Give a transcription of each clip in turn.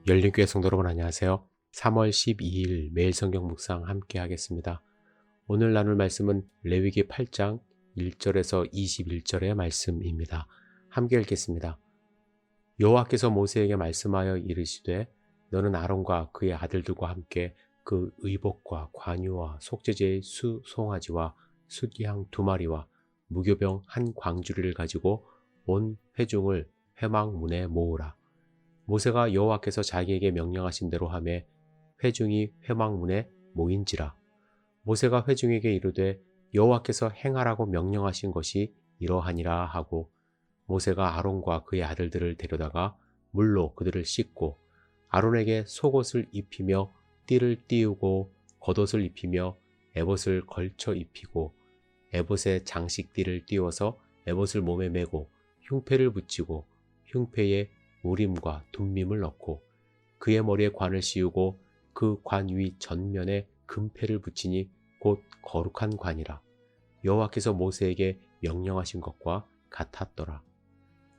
열린교회 성도 여러분 안녕하세요. 3월 12일 매일 성경 묵상 함께 하겠습니다. 오늘 나눌 말씀은 레위기 8장 1절에서 21절의 말씀입니다. 함께 읽겠습니다. 여호와께서 모세에게 말씀하여 이르시되 너는 아론과 그의 아들들과 함께 그 의복과 관유와 속죄제의 수송아지와 숫양 2마리와 무교병 한 광주리를 가지고 온 회중을 회막문에 모으라. 모세가 여호와께서 자기에게 명령하신 대로 하매 회중이 회막문에 모인지라. 모세가 회중에게 이르되 여호와께서 행하라고 명령하신 것이 이러하니라 하고 모세가 아론과 그의 아들들을 데려다가 물로 그들을 씻고 아론에게 속옷을 입히며 띠를 띠우고 겉옷을 입히며 에봇을 걸쳐 입히고 에봇에 장식띠를 띄워서 에봇을 몸에 메고 흉패를 붙이고 흉패에 우림과 둠밈을 넣고 그의 머리에 관을 씌우고 그 관 위 전면에 금패를 붙이니 곧 거룩한 관이라. 여호와께서 모세에게 명령하신 것과 같았더라.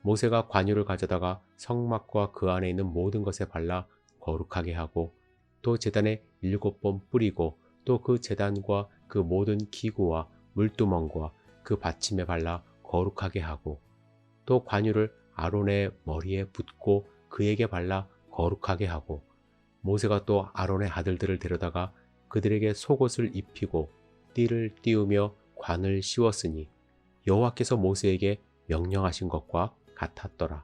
모세가 관유를 가져다가 성막과 그 안에 있는 모든 것에 발라 거룩하게 하고 또 제단에 7번 뿌리고 또 그 제단과 그 모든 기구와 물두멍과 그 받침에 발라 거룩하게 하고 또 관유를 아론의 머리에 붓고 그에게 발라 거룩하게 하고 모세가 또 아론의 아들들을 데려다가 그들에게 속옷을 입히고 띠를 띄우며 관을 씌웠으니 여호와께서 모세에게 명령하신 것과 같았더라.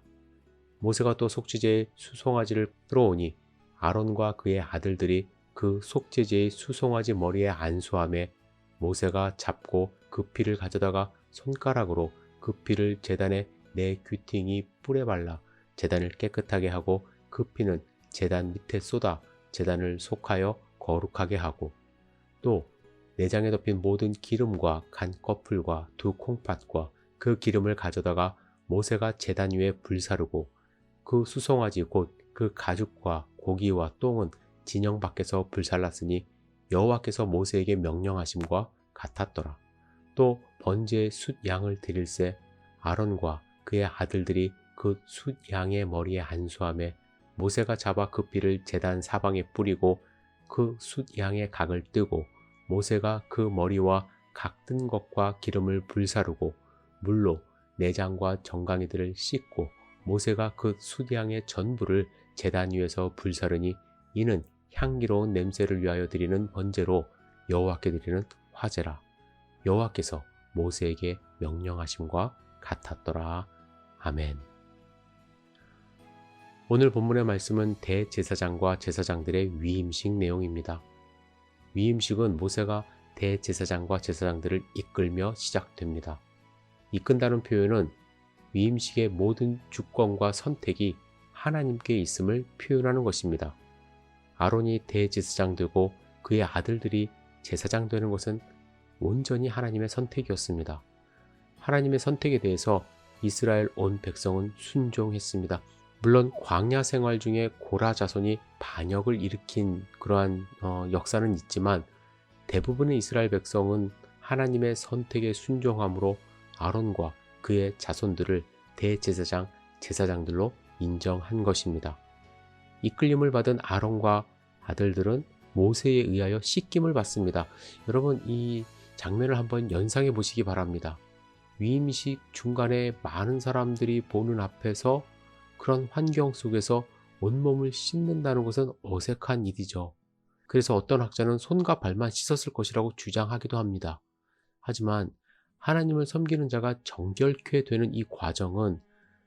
모세가 또 속죄제의 수송아지를 끌어오니 아론과 그의 아들들이 그 속죄제의 수송아지 머리에 안수하매 모세가 잡고 그 피를 가져다가 손가락으로 그 피를 제단에 네 귀퉁이 뿔에 발라 제단을 깨끗하게 하고 그 피는 제단 밑에 쏟아 제단을 속하여 거룩하게 하고 또 내장에 덮인 모든 기름과 간 꺼풀과 2콩팥과 그 기름을 가져다가 모세가 제단 위에 불사르고 그 수송아지 곧 그 가죽과 고기와 똥은 진영 밖에서 불살랐으니 여호와께서 모세에게 명령하심과 같았더라. 또 번제의 숫양을 드릴새 아론과 그의 아들들이 그 숫양의 머리에 안수하며 모세가 잡아 그 피를 제단 사방에 뿌리고 그 숫양의 각을 뜨고 모세가 그 머리와 각 뜬 것과 기름을 불사르고 물로 내장과 정강이들을 씻고 모세가 그 숫양의 전부를 제단 위에서 불사르니 이는 향기로운 냄새를 위하여 드리는 번제로 여호와께 드리는 화제라. 여호와께서 모세에게 명령하심과 같았더라. 아멘. 오늘 본문의 말씀은 대제사장과 제사장들의 위임식 내용입니다. 위임식은 모세가 대제사장과 제사장들을 이끌며 시작됩니다. 이끈다는 표현은 위임식의 모든 주권과 선택이 하나님께 있음을 표현하는 것입니다. 아론이 대제사장 되고 그의 아들들이 제사장 되는 것은 온전히 하나님의 선택이었습니다. 하나님의 선택에 대해서 이스라엘 온 백성은 순종했습니다. 물론 광야 생활 중에 고라 자손이 반역을 일으킨 그러한 역사는 있지만 대부분의 이스라엘 백성은 하나님의 선택에 순종함으로 아론과 그의 자손들을 대제사장, 제사장들로 인정한 것입니다. 이끌림을 받은 아론과 아들들은 모세에 의하여 씻김을 받습니다. 여러분 이 장면을 한번 연상해 보시기 바랍니다. 위임식 중간에 많은 사람들이 보는 앞에서 그런 환경 속에서 온몸을 씻는다는 것은 어색한 일이죠. 그래서 어떤 학자는 손과 발만 씻었을 것이라고 주장하기도 합니다. 하지만 하나님을 섬기는 자가 정결케 되는 이 과정은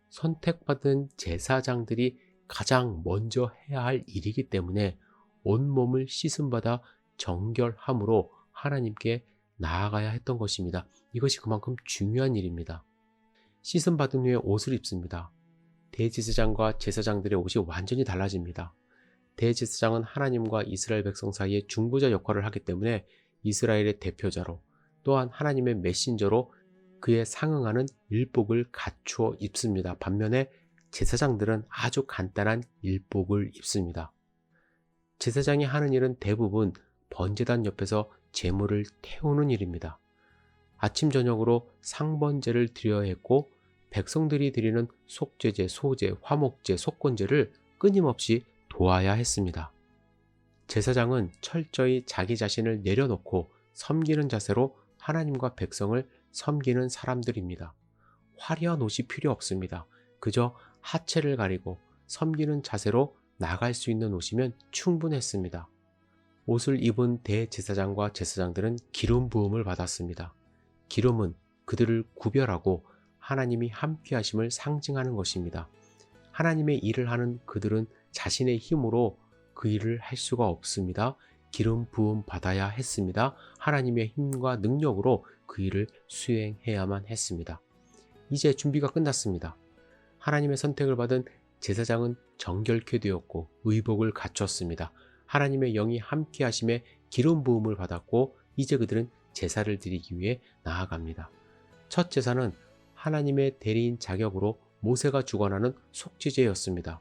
선택받은 제사장들이 가장 먼저 해야 할 일이기 때문에 온몸을 씻음받아 정결함으로 하나님께 나아가야 했던 것입니다. 이것이 그만큼 중요한 일입니다. 씻음받은 후에 옷을 입습니다. 대제사장과 제사장들의 옷이 완전히 달라집니다. 대제사장은 하나님과 이스라엘 백성 사이에 중보자 역할을 하기 때문에 이스라엘의 대표자로 또한 하나님의 메신저로 그에 상응하는 일복을 갖추어 입습니다. 반면에 제사장들은 아주 간단한 일복을 입습니다. 제사장이 하는 일은 대부분 번제단 옆에서 제물을 태우는 일입니다. 아침 저녁으로 상번제를 드려야 했고 백성들이 드리는 속죄제, 소제, 화목제, 속건제를 끊임없이 도와야 했습니다. 제사장은 철저히 자기 자신을 내려놓고 섬기는 자세로 하나님과 백성을 섬기는 사람들입니다. 화려한 옷이 필요 없습니다. 그저 하체를 가리고 섬기는 자세로 나갈 수 있는 옷이면 충분했습니다. 옷을 입은 대제사장과 제사장들은 기름 부음을 받았습니다. 기름은 그들을 구별하고 하나님이 함께 하심을 상징하는 것입니다. 하나님의 일을 하는 그들은 자신의 힘으로 그 일을 할 수가 없습니다. 기름 부음 받아야 했습니다. 하나님의 힘과 능력으로 그 일을 수행해야만 했습니다. 이제 준비가 끝났습니다. 하나님의 선택을 받은 제사장은 정결케 되었고 의복을 갖췄습니다. 하나님의 영이 함께 하심에 기름 부음을 받았고 이제 그들은 제사를 드리기 위해 나아갑니다. 첫 제사는 하나님의 대리인 자격으로 모세가 주관하는 속죄제였습니다.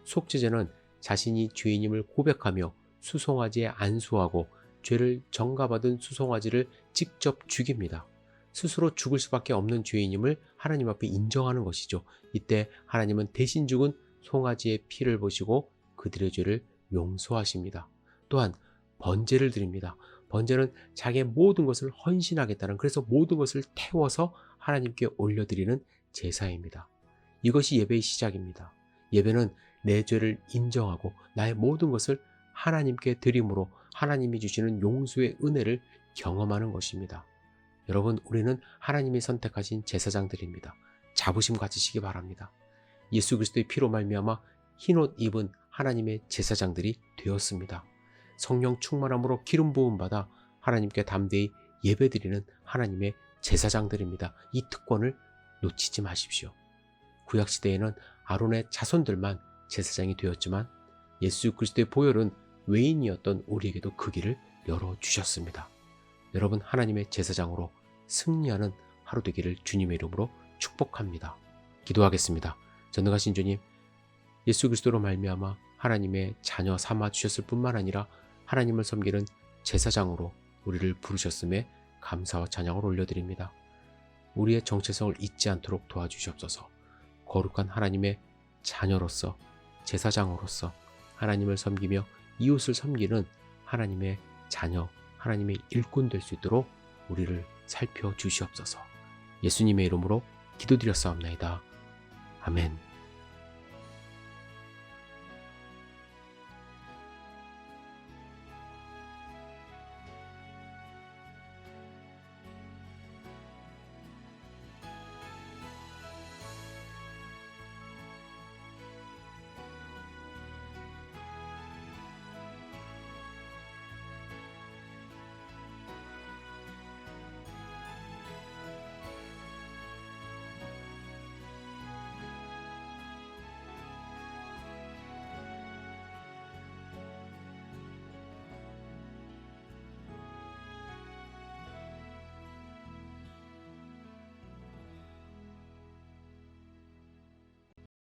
속죄제는 자신이 죄인임을 고백하며 수송아지에 안수하고 죄를 전가받은 수송아지를 직접 죽입니다. 스스로 죽을 수밖에 없는 죄인임을 하나님 앞에 인정하는 것이죠. 이때 하나님은 대신 죽은 송아지의 피를 보시고 그들의 죄를 용서하십니다. 또한 번제를 드립니다. 번제는 자기의 모든 것을 헌신하겠다는, 그래서 모든 것을 태워서 하나님께 올려드리는 제사입니다. 이것이 예배의 시작입니다. 예배는 내 죄를 인정하고 나의 모든 것을 하나님께 드림으로 하나님이 주시는 용서의 은혜를 경험하는 것입니다. 여러분, 우리는 하나님이 선택하신 제사장들입니다. 자부심 가지시기 바랍니다. 예수 그리스도의 피로 말미암아 흰옷 입은 하나님의 제사장들이 되었습니다. 성령 충만함으로 기름 부음 받아 하나님께 담대히 예배드리는 하나님의 제사장들입니다. 이 특권을 놓치지 마십시오. 구약시대에는 아론의 자손들만 제사장이 되었지만 예수 그리스도의 보혈은 외인이었던 우리에게도 그 길을 열어주셨습니다. 여러분, 하나님의 제사장으로 승리하는 하루 되기를 주님의 이름으로 축복합니다. 기도하겠습니다. 전능하신 주님, 예수 그리스도로 말미암아 하나님의 자녀 삼아 주셨을 뿐만 아니라 하나님을 섬기는 제사장으로 우리를 부르셨음에 감사와 찬양을 올려드립니다. 우리의 정체성을 잊지 않도록 도와주시옵소서. 거룩한 하나님의 자녀로서, 제사장으로서 하나님을 섬기며 이웃을 섬기는 하나님의 자녀, 하나님의 일꾼 될 수 있도록 우리를 살펴주시옵소서. 예수님의 이름으로 기도드렸사옵나이다. 아멘.